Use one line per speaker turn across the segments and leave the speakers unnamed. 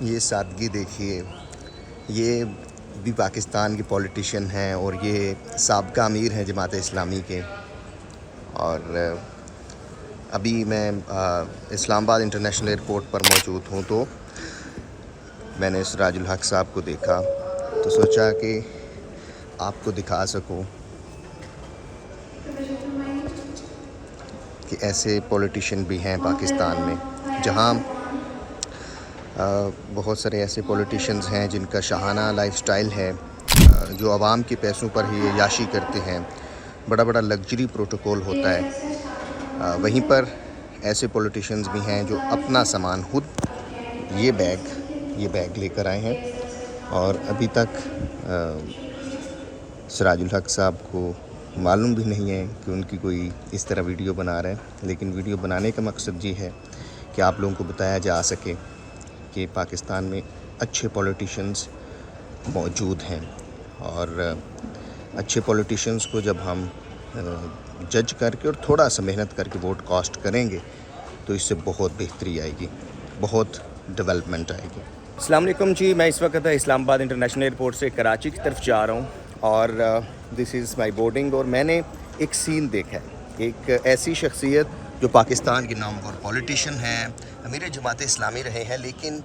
یہ سادگی دیکھیے، یہ بھی پاکستان کے پولیٹیشین ہیں اور یہ سابقہ امیر ہیں جماعت اسلامی کے. اور ابھی میں اسلام آباد انٹرنیشنل ایئرپورٹ پر موجود ہوں، تو میں نے سراج الحق صاحب کو دیکھا تو سوچا کہ آپ کو دکھا سکوں کہ ایسے پولیٹیشین بھی ہیں پاکستان میں، جہاں بہت سارے ایسے پولیٹیشینز ہیں جن کا شاہانہ لائف سٹائل ہے، جو عوام کے پیسوں پر ہی عیاشی کرتے ہیں، بڑا بڑا لگژری پروٹوکول ہوتا ہے. وہیں پر ایسے پولیٹیشینز بھی ہیں جو اپنا سامان خود یہ بیگ لے کر آئے ہیں، اور ابھی تک سراج الحق صاحب کو معلوم بھی نہیں ہے کہ ان کی کوئی اس طرح ویڈیو بنا رہا ہے. لیکن ویڈیو بنانے کا مقصد یہ ہے کہ آپ لوگوں کو بتایا جا سکے کہ پاکستان میں اچھے پولیٹیشینز موجود ہیں، اور اچھے پولیٹیشینز کو جب ہم جج کر کے اور تھوڑا سا محنت کر کے ووٹ کاسٹ کریں گے تو اس سے بہت بہتری آئے گی، بہت ڈیولپمنٹ آئے گی. السلام علیکم جی، میں اس وقت اسلام آباد انٹرنیشنل ایئرپورٹ سے کراچی کی طرف جا رہا ہوں، اور دس از مائی بورڈنگ. اور میں نے ایک سین دیکھا ہے، ایک ایسی شخصیت جو پاکستان کے نامور پولیٹیشین ہیں، امیر جماعت اسلامی رہے ہیں، لیکن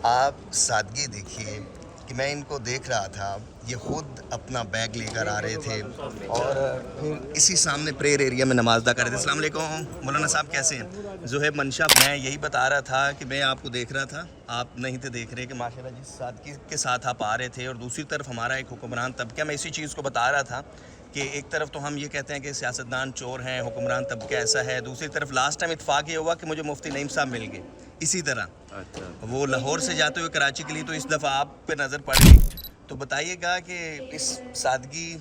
آپ سادگی دیکھیے کہ میں ان کو دیکھ رہا تھا، یہ خود اپنا بیگ لے کر آ رہے تھے اور پھر اسی سامنے پریئر ایریا میں نماز ادا کر رہے تھے. السلام علیکم مولانا صاحب، کیسے ہیں؟ زہیب منشا. میں یہی بتا رہا تھا کہ میں آپ کو دیکھ رہا تھا، آپ نہیں تھے دیکھ رہے کہ ماشاءاللہ جس سادگی کے ساتھ آپ آ رہے تھے، اور دوسری طرف ہمارا ایک حکمران طبقہ. میں اسی چیز کو بتا رہا تھا کہ ایک طرف تو ہم یہ کہتے ہیں کہ سیاستدان چور ہیں، حکمران طبقہ ایسا ہے، دوسری طرف لاسٹ ٹائم اتفاق یہ ہوا کہ مجھے مفتی نعیم صاحب مل گئے. اسی طرح وہ لاہور سے جاتے ہوئے کراچی کے لیے، تو اس دفعہ آپ پہ نظر پڑ گئی. تو بتائیے گا کہ اس سادگی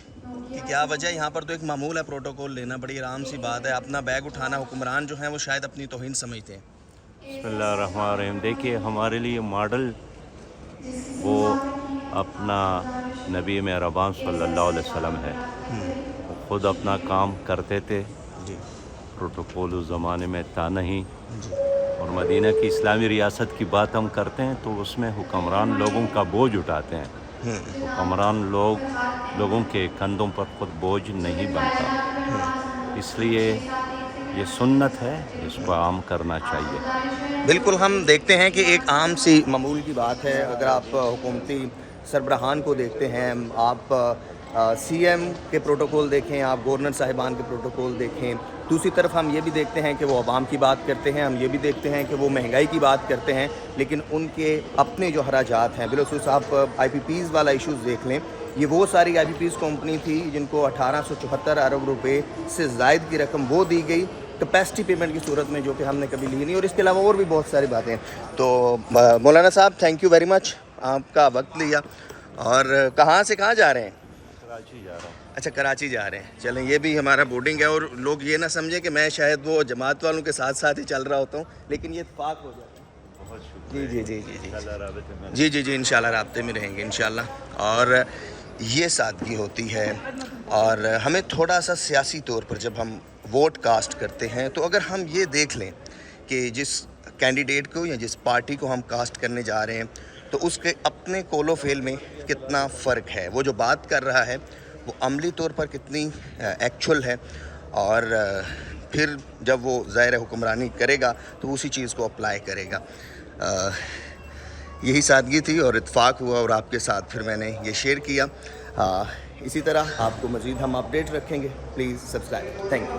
کی کیا وجہ ہے؟ یہاں پر تو ایک معمول ہے پروٹوکول لینا، بڑی آرام سی بات ہے، اپنا بیگ اٹھانا. حکمران جو ہیں وہ شاید اپنی توہین سمجھتے ہیں.
بسم اللہ الرحمن الرحیم. دیکھیے، ہمارے لیے ماڈل وہ اپنا نبی مہربان صلی اللہ علیہ وسلم ہے. وہ خود اپنا کام کرتے تھے،
جی
پروٹوکول اس زمانے میں تھا نہیں.
جی
اور مدینہ کی اسلامی ریاست کی بات ہم کرتے ہیں تو اس میں حکمران لوگوں کا بوجھ اٹھاتے ہیں. حکمران لوگوں کے کندھوں پر خود بوجھ نہیں بنتا، اس لیے یہ سنت ہے، اس کو عام کرنا چاہیے.
بالکل. ہم دیکھتے ہیں کہ ایک عام سی معمول کی بات ہے. اگر آپ حکومتی سربراہان کو دیکھتے ہیں، آپ سی ایم کے پروٹوکول دیکھیں، آپ گورنر صاحبان کے پروٹوکول دیکھیں. دوسری طرف ہم یہ بھی دیکھتے ہیں کہ وہ عوام کی بات کرتے ہیں، ہم یہ بھی دیکھتے ہیں کہ وہ مہنگائی کی بات کرتے ہیں، لیکن ان کے اپنے جو اخراجات ہیں، بالخصوص آپ آئی پی پیز والا ایشوز دیکھ لیں. یہ وہ ساری آئی پی پیز کمپنی تھی جن کو 1874 ارب روپے سے زائد کی رقم وہ دی گئی کیپیسٹی پیمنٹ کی صورت میں، جو کہ ہم نے کبھی لی نہیں. اور اس کے علاوہ اور بھی بہت ساری باتیں. تو مولانا صاحب، تھینک یو ویری مچ، آپ کا وقت لیا. اور کہاں سے کہاں جا رہے ہیں؟
کراچی جا رہا ہوں.
اچھا، کراچی جا رہے ہیں. چلیں، یہ بھی ہمارا بورڈنگ ہے، اور لوگ یہ نہ سمجھیں کہ میں شاید وہ جماعت والوں کے ساتھ ساتھ ہی چل رہا ہوتا ہوں، لیکن یہ اتفاق ہو جاتا ہے.
بہت شکریہ.
جی جی جی جی
انشاءاللہ رابطے میں
جی انشاءاللہ رابطے میں رہیں گے انشاءاللہ. اور یہ سادگی ہوتی ہے. اور ہمیں تھوڑا سا سیاسی طور پر جب ہم ووٹ کاسٹ کرتے ہیں، تو اگر ہم یہ دیکھ لیں کہ جس کینڈیڈیٹ کو یا جس پارٹی کو ہم کاسٹ کرنے جا رہے ہیں، تو اس کے اپنے قول و فعل میں کتنا فرق ہے، وہ جو بات کر رہا ہے وہ عملی طور پر کتنی ایکچول ہے، اور پھر جب وہ ظاہر حکمرانی کرے گا تو اسی چیز کو اپلائی کرے گا. یہی سادگی تھی اور اتفاق ہوا، اور آپ کے ساتھ پھر میں نے یہ شیئر کیا. اسی طرح آپ کو مزید ہم اپڈیٹ رکھیں گے. Please subscribe. Thank you.